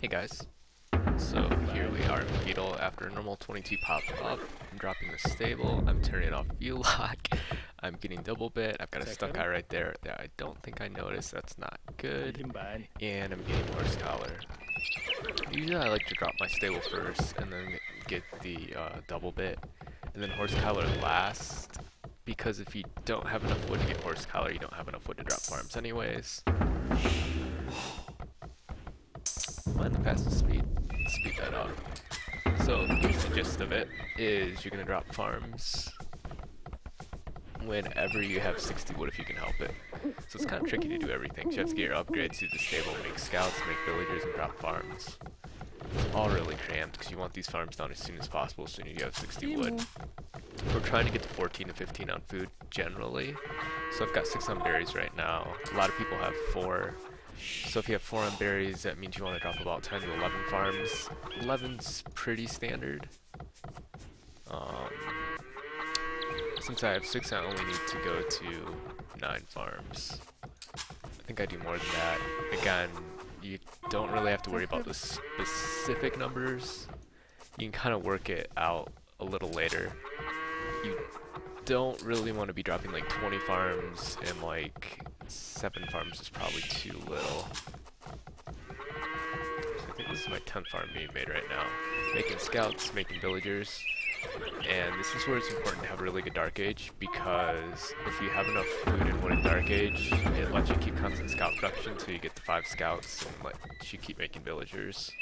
Hey guys, so here we are in Beetle after a normal 22 pop up. I'm dropping the stable, I'm turning off view lock, I'm getting double bit, I've got a stuck eye right there that I don't think I noticed, that's not good, and I'm getting horse collar. Usually I like to drop my stable first and then get the double bit, and then horse collar last, because if you don't have enough wood to get horse collar, you don't have enough wood to drop farms anyways. Find the fastest speed that up. So here's the gist of it, is you're gonna drop farms whenever you have 60 wood if you can help it. So it's kind of tricky to do everything. So you have to get your upgrades to the stable, make scouts, make villagers, and drop farms. It's all really crammed because you want these farms done as soon as possible as soon as you have 60 wood. We're trying to get to 14 to 15 on food generally. So I've got 6 on berries right now. A lot of people have 4. So if you have 4 on berries, that means you want to drop about 10 to 11 farms. 11's pretty standard. Since I have 6, I only need to go to 9 farms. I think I do more than that. Again, you don't really have to worry about the specific numbers. You can kind of work it out a little later. You don't really want to be dropping like 20 farms, and like 7 farms is probably too little. So I think this is my 10th farm being made right now. Making scouts, making villagers, and this is where it's important to have a really good dark age, because if you have enough food and wood in dark age, it lets you keep constant scout production until you get to 5 scouts and lets you keep making villagers.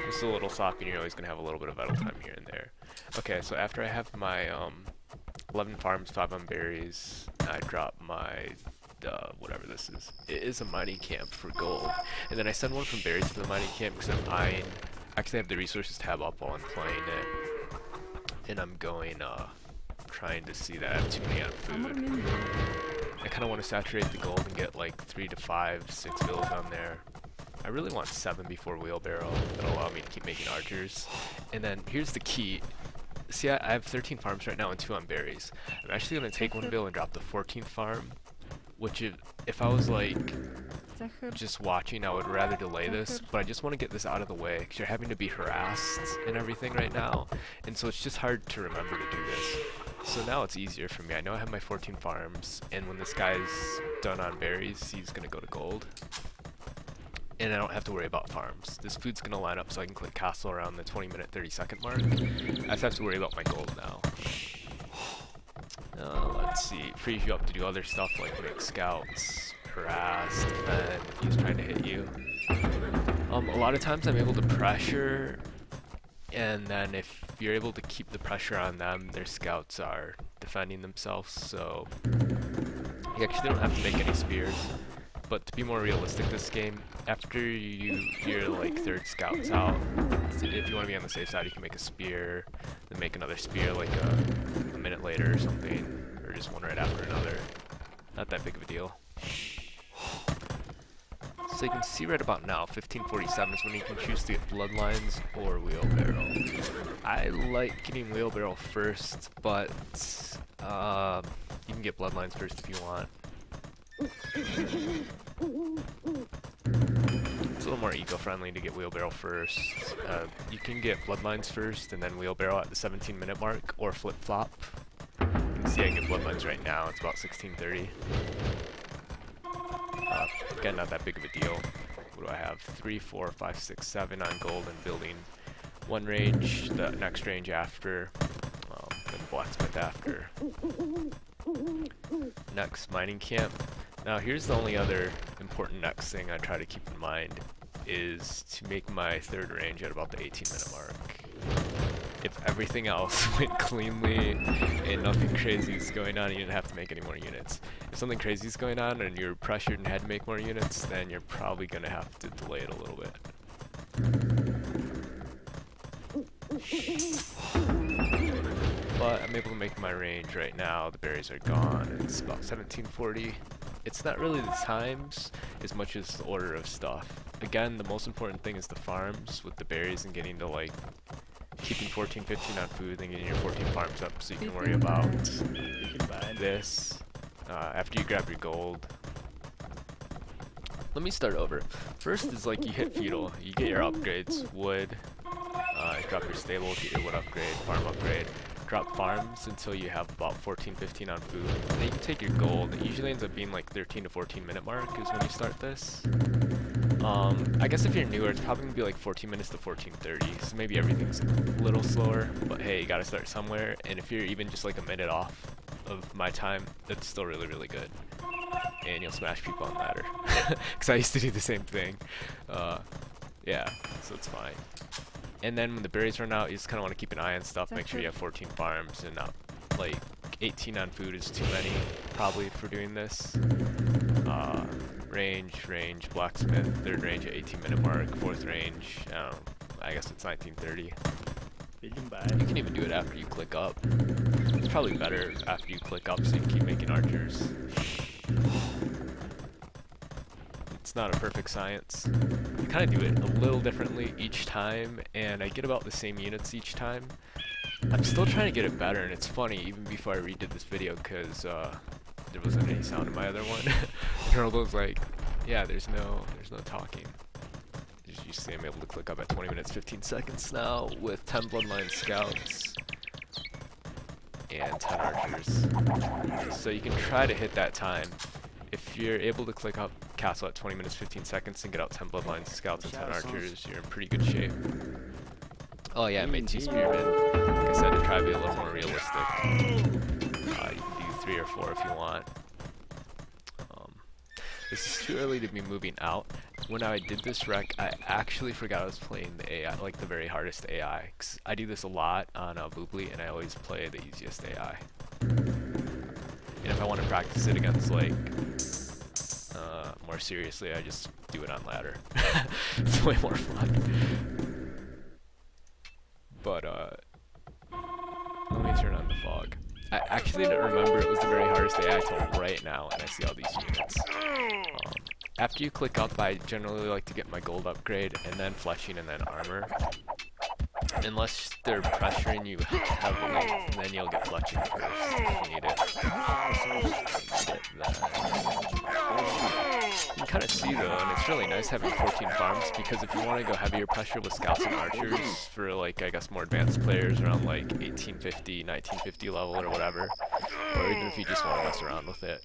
This is a little sloppy, and you're always going to have a little bit of idle time here and there. Okay, so after I have my 11 farms, 5 on berries, I drop my, whatever this is. It is a mining camp for gold. And then I send one from berries to the mining camp because I'm eyeing, actually I have the resources tab up while I'm playing it. And I'm going, trying to see that I have too many on food. I kind of want to saturate the gold and get like 3 to 5, 6 builds on there. I really want 7 before wheelbarrow. That'll allow me to keep making archers. And then here's the key. See, I have 13 farms right now and 2 on berries. I'm actually going to take one bill and drop the 14th farm, which if I was like just watching, I would rather delay this, but I just want to get this out of the way because you're having to be harassed and everything right now, and so it's just hard to remember to do this. So now it's easier for me. I know I have my 14 farms, and when this guy's done on berries, he's going to go to gold. And I don't have to worry about farms. This food's gonna line up so I can click castle around the 20-minute, 30-second mark. I just have to worry about my gold now. Let's see, frees you up to do other stuff like make scouts, harass, defend if he's trying to hit you. A lot of times I'm able to pressure, and then if you're able to keep the pressure on them, their scouts are defending themselves, so you actually don't have to make any spears. But to be more realistic this game, after your like 3rd scout's out, if you want to be on the safe side, you can make a spear, then make another spear like a minute later or something, or just one right after another. Not that big of a deal. So you can see right about now, 1547 is when you can choose to get Bloodlines or Wheelbarrow. I like getting Wheelbarrow first, but you can get Bloodlines first if you want. It's a little more eco-friendly to get wheelbarrow first. You can get bloodlines first and then wheelbarrow at the 17-minute mark, or flip-flop. You can see I get bloodlines right now. It's about 16:30. Again, not that big of a deal. What do I have? 3, 4, 5, 6, 7 on gold and building 1 range. The next range after. Then blacksmith after. Next mining camp. Now here's the only other important next thing I try to keep in mind, is to make my 3rd range at about the 18-minute mark. If everything else went cleanly and nothing crazy is going on, you didn't have to make any more units. If something crazy is going on and you're pressured and had to make more units, then you're probably going to have to delay it a little bit. But I'm able to make my range right now. The berries are gone. It's about 1740. It's not really the times as much as the order of stuff. Again, the most important thing is the farms with the berries and getting to like keeping 14, 15 on food and getting your 14 farms up so you can worry about this after you grab your gold. let me start over. First is like you hit feudal, you get your upgrades, wood, drop your stable, get your wood upgrade, farm upgrade, drop farms until you have about 14-15 on food. Then you can take your gold. It usually ends up being like 13 to 14 minute mark is when you start this. I guess if you're newer, it's probably gonna be like 14 minutes to 14:30, so maybe everything's a little slower, but hey, you gotta start somewhere, and if you're even just like a minute off of my time, that's still really, really good. And you'll smash people on ladder. Because I used to do the same thing. Yeah, so it's fine. And then when the berries run out, you just kind of want to keep an eye on stuff, make sure you have 14 farms, and not, like, 18 on food is too many, probably, for doing this. Range, blacksmith, third range at 18 minute mark, fourth range, I don't know, I guess it's 19:30. You can even do it after you click up. It's probably better after you click up so you can keep making archers. It's not a perfect science. I kind of do it a little differently each time, and I get about the same units each time. I'm still trying to get it better, and it's funny, even before I redid this video, because there wasn't any sound in my other one. Harold was like, yeah, there's no talking. As you see, I'm able to click up at 20 minutes 15 seconds now with 10 Bloodline scouts and 10 archers. So you can try to hit that time. If you're able to click up castle at 20 minutes 15 seconds and get out 10 Bloodline scouts and 10 archers, you're in pretty good shape. Oh yeah, I made 2 spearmen. Like I said, to try to be a little more realistic. You can do 3 or 4 if you want. This is too early to be moving out. When I did this rec, I actually forgot I was playing the AI, like the very hardest AI. 'Cause I do this a lot on Boobly, and I always play the easiest AI. And if I want to practice it against, like, more seriously, I just do it on ladder. It's way more fun. But, let me turn on the fog. I actually didn't remember it was the very hardest AI until right now, and I see all these units. After you click up, I generally like to get my gold upgrade, and then fleshing, and then armor. Unless they're pressuring you heavily, then you'll get fleshing first if you need it. You can kind of see though, and it's really nice having 14 farms, because if you want to go heavier pressure with scouts and archers for, like, I guess more advanced players around like 1850, 1950 level or whatever, or even if you just want to mess around with it,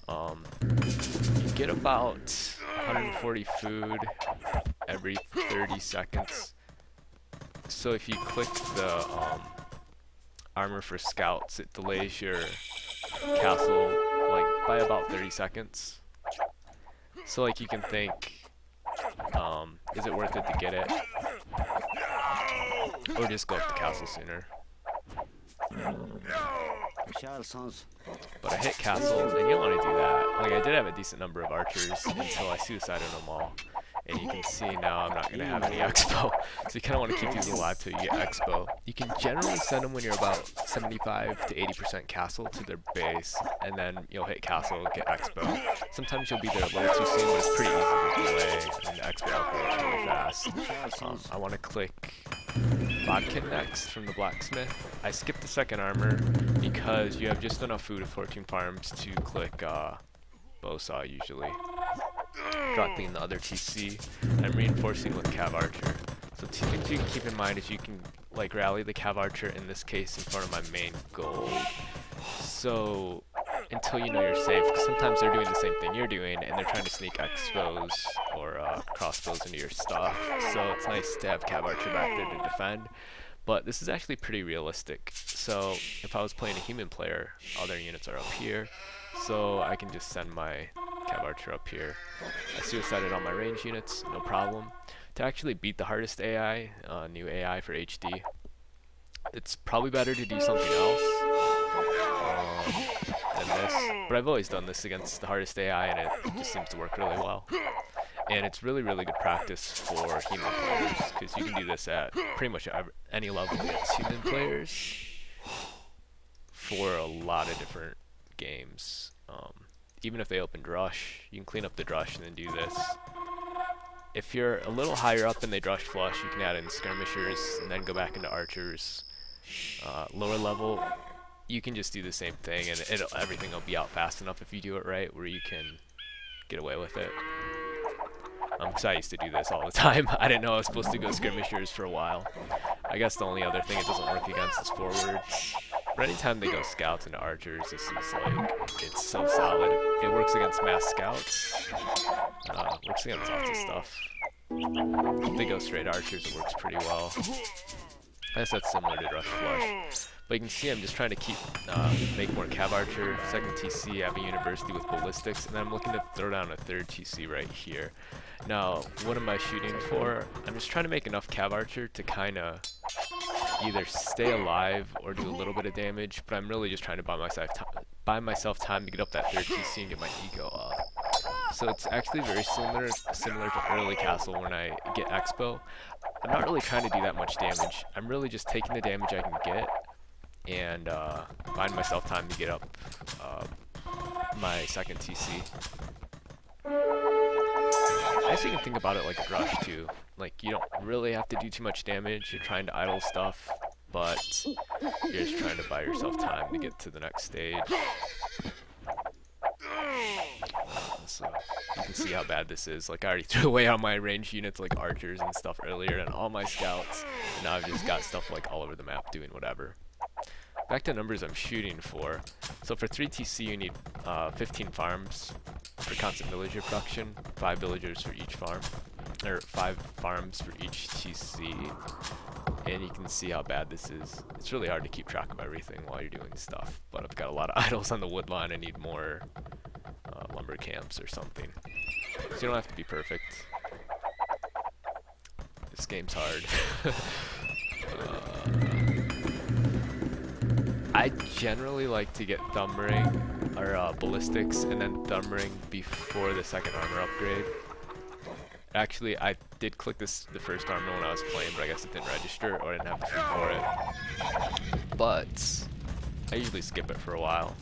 you get about 140 food every 30 seconds. So if you click the armor for scouts, it delays your castle like by about 30 seconds. So like you can think, is it worth it to get it? Or just go up the castle sooner. But I hit castle, and you don't want to do that. Like, I did have a decent number of archers until I suicided them all. And you can see now I'm not going to have any Xbow. So you kind of want to keep these alive till you get Xbow. You can generally send them when you're about 75 to 80% castle to their base, and then you'll hit castle, get Xbow. Sometimes you'll be there a little too soon, but it's pretty easy to delay, and the Xbow upgrades really fast. I want to click Bodkin next from the blacksmith. I skipped the second armor because you have just enough food at 14 farms to click bow saw usually. Dropping the other TC. I'm reinforcing with Cav Archer. So 2 things you can keep in mind is you can like rally the Cav Archer in this case in front of my main goal. So until you know you're safe, because sometimes they're doing the same thing you're doing and they're trying to sneak Xbows or crossbows into your stuff. So it's nice to have Cav Archer back there to defend. But this is actually pretty realistic. So if I was playing a human player, other units are up here. So I can just send my Cav Archer up here. I suicided all my range units, no problem. To actually beat the hardest AI, new AI for HD, it's probably better to do something else than this. But I've always done this against the hardest AI, and it just seems to work really well. And it's really, really good practice for human players, because you can do this at pretty much any level against human players for a lot of different games. Even if they opened Rush, you can clean up the Drush and then do this. If you're a little higher up and they Drush flush, you can add in skirmishers and then go back into archers. Lower level, you can just do the same thing, and everything will be out fast enough if you do it right, where you can get away with it. Because I used to do this all the time. I didn't know I was supposed to go skirmishers for a while. I guess the only other thing it doesn't work against is forwards. But anytime they go scouts into archers, this is like, it's so solid. It works against mass scouts. Works against lots of stuff. If they go straight archers, it works pretty well. I guess that's similar to Rush Flush. But you can see I'm just trying to make more Cav Archer, second TC, I have a university with ballistics, and then I'm looking to throw down a third TC right here. Now, what am I shooting for? I'm just trying to make enough Cav Archer to kind of either stay alive or do a little bit of damage, but I'm really just trying to buy myself time to get up that third TC and get my ego up. So it's actually very similar to early castle when I get Xbow. I'm not really trying to do that much damage. I'm really just taking the damage I can get and buying myself time to get up my second TC. I guess you can think about it like a rush too. Like, you don't really have to do too much damage. You're trying to idle stuff, but you're just trying to buy yourself time to get to the next stage. So you can see how bad this is. Like, I already threw away all my ranged units like archers and stuff earlier and all my scouts. Now I've just got stuff like all over the map doing whatever. Back to numbers I'm shooting for. So for 3 TC you need 15 farms for constant villager production, 5 villagers for each farm, or 5 farms for each TC. And you can see how bad this is. It's really hard to keep track of everything while you're doing stuff, but I've got a lot of idols on the wood line. I need more lumber camps or something. So you don't have to be perfect. This game's hard. I generally like to get thumb ring or ballistics and then thumb ring before the second armor upgrade. Actually, I did click the first armor when I was playing, but I guess it didn't register or I didn't have the food for it. But I usually skip it for a while.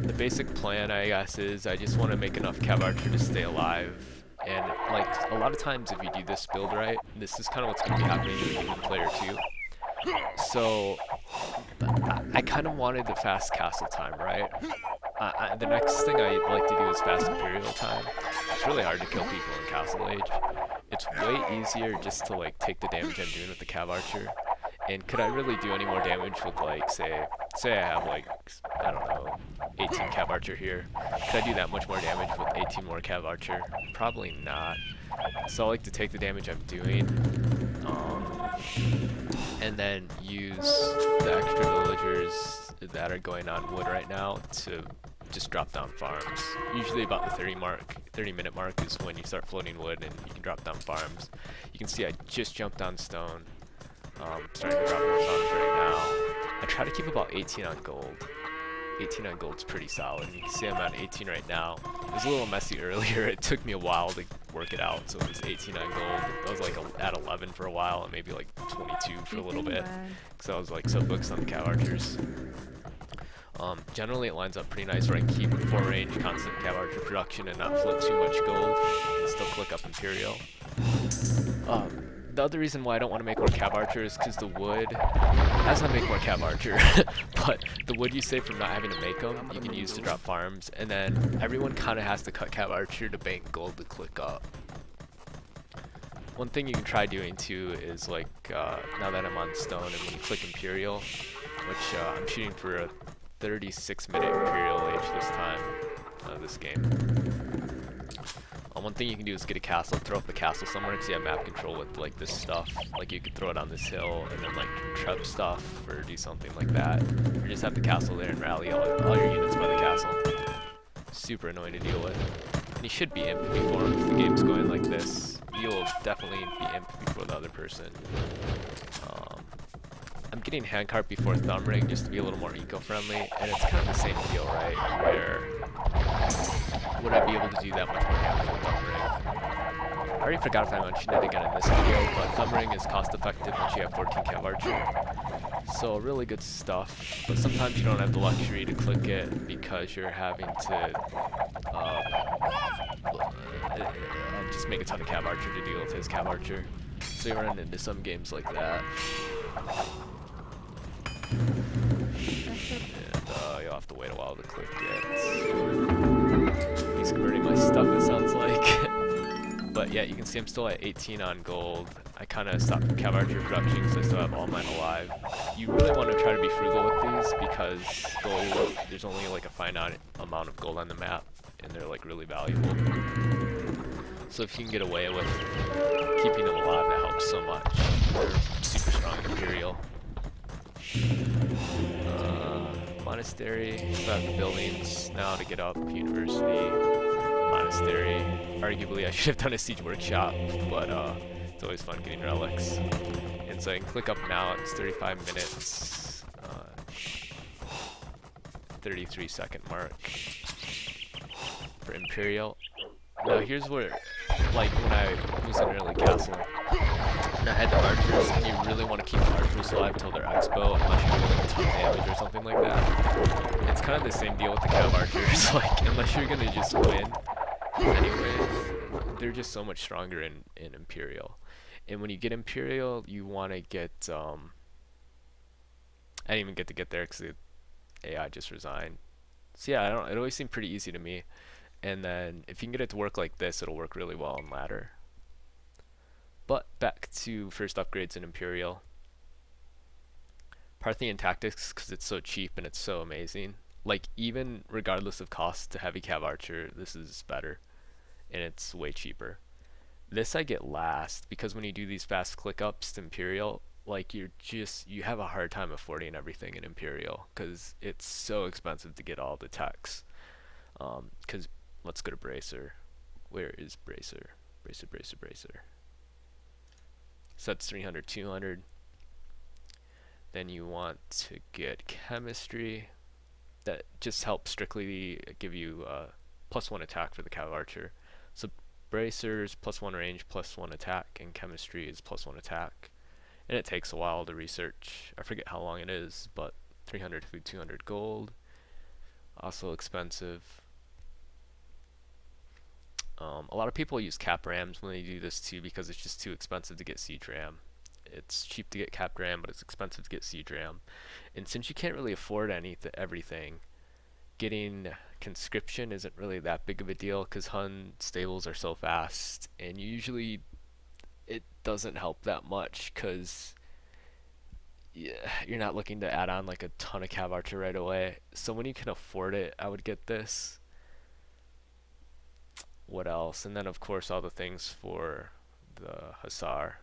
The basic plan, I guess, is I just want to make enough Cav Archer to stay alive. And like a lot of times, if you do this build right, this is kind of what's going to be happening to the human player too. So I kind of wanted the fast castle time, right? The next thing I like to do is fast imperial time. It's really hard to kill people in Castle Age. It's way easier just to like take the damage I'm doing with the Cav Archer. And could I really do any more damage with like, say I have like, I don't know, 18 Cav Archer here. Could I do that much more damage with 18 more Cav Archer? Probably not. So I like to take the damage I'm doing, and then use the extra villagers that are going on wood right now to just drop down farms. Usually about the 30-minute mark is when you start floating wood and you can drop down farms. You can see I just jumped on stone. Starting to drop more farms right now. I try to keep about 18 on gold. 18 on gold's pretty solid. You can see I'm at 18 right now. It was a little messy earlier. It took me a while to work it out, so it was 18 on gold. I was like at 11 for a while and maybe like 22 for a little bit, because I was like so focused on the Cav Archers. Generally it lines up pretty nice where I can keep 4 range constant Cav Archer production and not float too much gold and still click up Imperial. The other reason why I don't want to make more Cav Archer is because the wood, as I make more Cav Archer, but the wood you save from not having to make them, you can use to drop farms, and then everyone kind of has to cut Cav Archer to bank gold to click up. One thing you can try doing too is like, now that I'm on stone and when you click Imperial, which I'm shooting for a 36-minute Imperial Age this time, this game. One thing you can do is get a castle, throw up a castle somewhere, because you have map control with like this stuff. Like you could throw it on this hill and then like trap stuff or do something like that. Or just have the castle there and rally all your units by the castle. Super annoying to deal with. And you should be imp before if the game's going like this. You'll definitely be imp before the other person. I'm getting handcart before thumb ring just to be a little more eco-friendly, and it's kind of the same deal, right? Where would I be able to do that much more damage with thumb ring? I already forgot if I mentioned it again in this video, but thumb ring is cost-effective once you have 14 Cav Archer. So really good stuff, but sometimes you don't have the luxury to click it because you're having to just make a ton of Cav Archer to deal with his Cav Archer. So you run into some games like that. And you'll have to wait a while to click it. He's converting my stuff, it sounds like. But yeah, you can see I'm still at 18 on gold. I kind of stopped Cav Archer production because I still have all mine alive. You really want to try to be frugal with these because gold, there's only like a finite amount of gold on the map, and they're like really valuable. So if you can get away with keeping them alive, that helps so much. They're super strong Imperial. Monastery, so I have the buildings now to get up. University, monastery. Arguably I should have done a siege workshop, but it's always fun getting relics. And so I can click up now, it's 35 minutes, 33-second mark for Imperial. Now here's where, like when I was in early castle, and I had the archers, and you really want to keep the archers alive till they're Xbow, unless you're doing a ton of damage or something like that. It's kind of the same deal with the Cav archers, like unless you're gonna just win, anyways, they're just so much stronger in Imperial. And when you get Imperial, you want to get, I didn't even get to get there because the AI just resigned. So yeah, it always seemed pretty easy to me. And then if you can get it to work like this, it'll work really well on ladder. But back to first upgrades in Imperial. Parthian Tactics, because it's so cheap and it's so amazing. Like even regardless of cost to heavy Cav Archer, this is better. And it's way cheaper. This I get last because when you do these fast click ups to Imperial, like you have a hard time affording everything in Imperial because it's so expensive to get all the techs. Because let's go to Bracer. Where is Bracer? Bracer. So that's 300, 200. Then you want to get Chemistry. That just helps strictly give you +1 attack for the Cav Archer. So Bracers +1 range, +1 attack, and Chemistry is +1 attack. And it takes a while to research. I forget how long it is, but 300 food, 200 gold. Also expensive. A lot of people use cap rams when they do this too because it's just too expensive to get siege ram. It's cheap to get cap ram, but it's expensive to get siege ram. And since you can't really afford everything, getting conscription isn't really that big of a deal because Hun stables are so fast, and usually it doesn't help that much because you're not looking to add on like a ton of Cav Archer right away. So when you can afford it, I would get this. What else? And then of course all the things for the Hussar.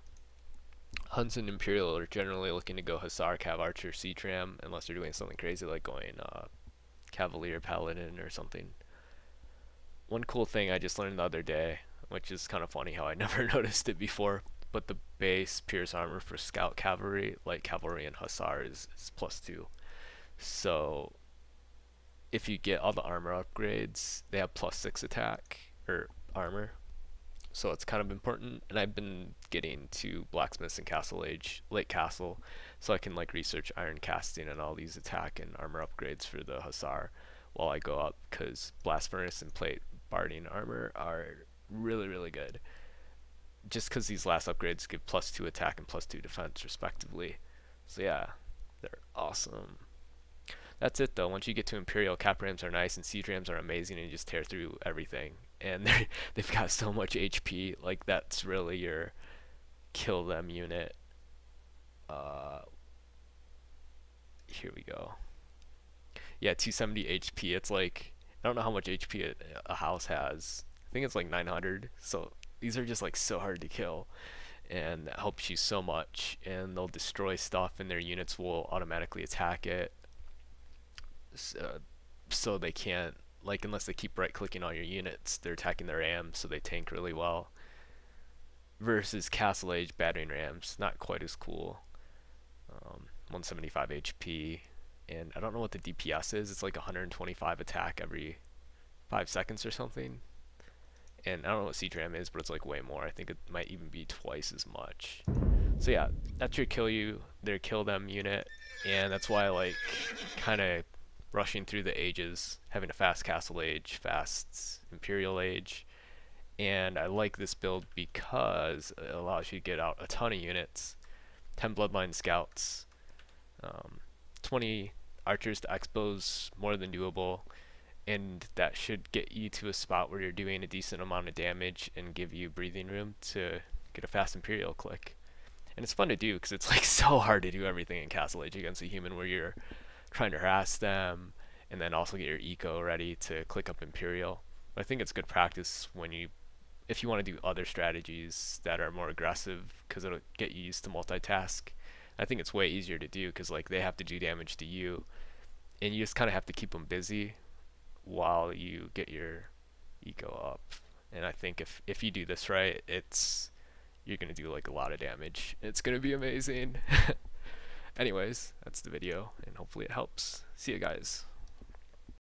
Huns and Imperial are generally looking to go Hussar, Cav Archer, Siege Ram, unless they're doing something crazy like going Cavalier, Paladin, or something. One cool thing I just learned the other day, which is kind of funny how I never noticed it before, but the base Pierce armor for Scout Cavalry, like Cavalry and Hussar, is +2. So if you get all the armor upgrades, they have +6 attack or armor, so it's kind of important. And I've been getting to blacksmiths and Castle Age, late Castle, so I can like research iron casting and all these attack and armor upgrades for the Hussar while I go up, because blast furnace and plate barding armor are really good, just because these last upgrades give +2 attack and +2 defense respectively. So yeah, they're awesome. That's it though. Once you get to Imperial, cap rams are nice and siege rams are amazing, and you just tear through everything. And they've got so much HP. Like that's really your kill them unit. Here we go. Yeah, 270 HP. It's like, I don't know how much HP a house has. I think it's like 900. So these are just like so hard to kill, and that helps you so much. And they'll destroy stuff, and their units will automatically attack it. So they can't, like, unless they keep right clicking on your units, they're attacking their rams, so they tank really well. Versus Castle Age battering rams, not quite as cool. 175 HP, and I don't know what the DPS is. It's like 125 attack every 5 seconds or something. And I don't know what siege ram is, but it's like way more. I think it might even be twice as much. So yeah, that's your their kill them unit, and that's why I like kind of rushing through the ages, having a fast Castle Age, fast Imperial Age. And I like this build because it allows you to get out a ton of units, 10 Bloodline Scouts, 20 Archers to Xbows, more than doable, and that should get you to a spot where you're doing a decent amount of damage and give you breathing room to get a fast Imperial click. And it's fun to do because it's like so hard to do everything in Castle Age against a human, where you're trying to harass them and then also get your eco ready to click up Imperial. But I think it's good practice when if you want to do other strategies that are more aggressive, because it'll get you used to multitask. I think it's way easier to do because like they have to do damage to you, and you just kind of have to keep them busy while you get your eco up. And I think if you do this right, you're gonna do like a lot of damage. It's gonna be amazing. Anyways, that's the video, and hopefully it helps. See you guys.